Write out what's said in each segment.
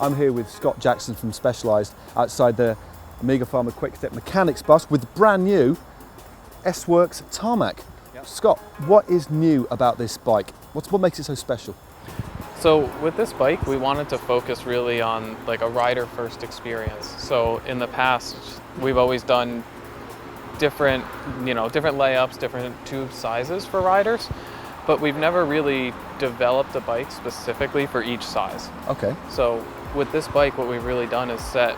I'm here with Scott Jackson from Specialized outside the Amiga Farmer Quick Step Mechanics bus with the brand new S-Works Tarmac. Yep. Scott, what is new about this bike? What makes it so special? So with this bike, we wanted to focus really on like a rider first experience. So in the past, we've always done different layups, different tube sizes for riders, but we've never really developed a bike specifically for each size. Okay. So with this bike, what we've really done is set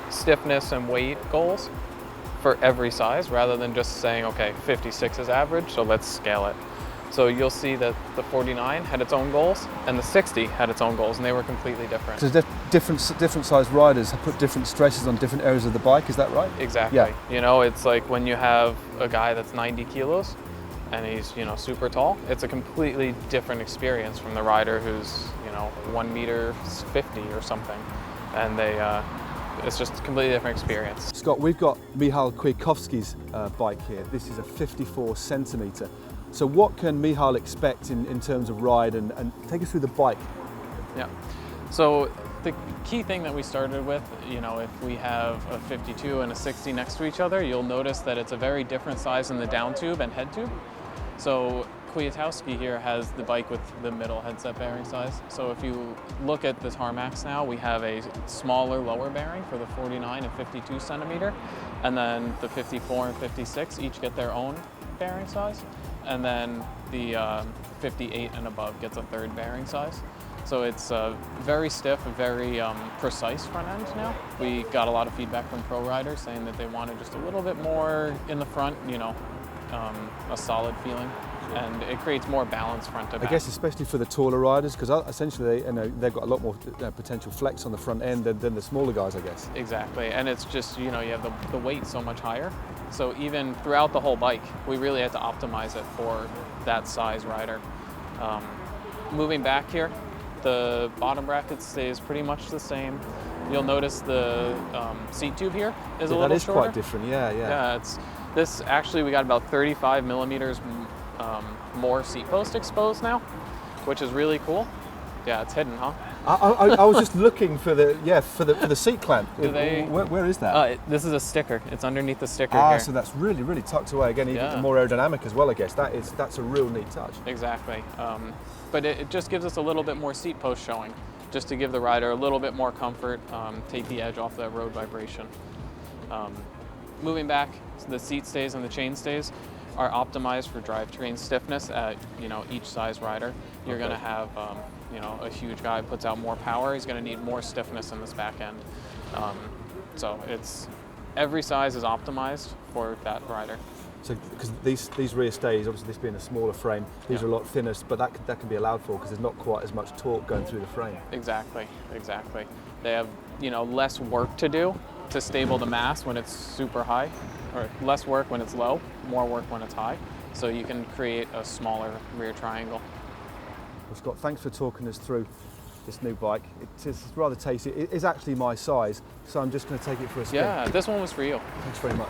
stiffness and weight goals for every size rather than just saying, okay, 56 is average, so let's scale it. So you'll see that the 49 had its own goals and the 60 had its own goals, and they were completely different. So different size riders have put different stresses on different areas of the bike, is that right? Exactly. Yeah. You know, it's like when you have a guy that's 90 kilos and he's, super tall, it's a completely different experience from the rider who's, 1 meter 50 or something. And it's just a completely different experience. Scott, we've got Michał Kwiatkowski's bike here. This is a 54 centimetre. So what can Michał expect in terms of ride and take us through the bike? Yeah. So the key thing that we started with, if we have a 52 and a 60 next to each other, you'll notice that it's a very different size in the downtube and head tube. So Kwiatkowski here has the bike with the middle headset bearing size. So if you look at the Tarmacs now, we have a smaller lower bearing for the 49 and 52 centimeter, and then the 54 and 56 each get their own bearing size, and then the 58 and above gets a third bearing size. So it's very stiff, very precise front end now. We got a lot of feedback from pro riders saying that they wanted just a little bit more in the front, a solid feeling, and it creates more balance front to back. I guess especially for the taller riders, because essentially they've got a lot more potential flex on the front end than the smaller guys, I guess. Exactly, and it's just, you have the weight so much higher. So even throughout the whole bike, we really had to optimize it for that size rider. Moving back here, the bottom bracket stays pretty much the same. You'll notice the seat tube here is a little shorter. That is quite different, yeah. Yeah, this actually, we got about 35 millimeters more seat post exposed now, which is really cool. Yeah, it's hidden, huh? I was just looking for the seat clamp. Where is that? This is a sticker. It's underneath the sticker here. So that's really, really tucked away. Again, even more aerodynamic as well, I guess. That's a real neat touch. Exactly. But it just gives us a little bit more seat post showing, just to give the rider a little bit more comfort, take the edge off that road vibration. Moving back, the seat stays and the chain stays are optimized for drivetrain stiffness at each size rider. You're going to have a huge guy puts out more power. He's going to need more stiffness in this back end. So every size is optimized for that rider. So because these rear stays, obviously this being a smaller frame, these are a lot thinner, but that can be allowed for because there's not quite as much torque going through the frame. Exactly. They have less work to do to stable the mass when it's super high, or less work when it's low, more work when it's high. So you can create a smaller rear triangle. Well, Scott, thanks for talking us through this new bike. It's rather tasty. It is actually my size, so I'm just going to take it for a spin. Yeah, this one was for you. Thanks very much.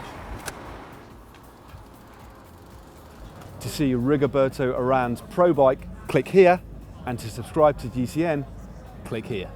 To see Rigoberto Urán's Pro Bike, click here, and to subscribe to GCN, click here.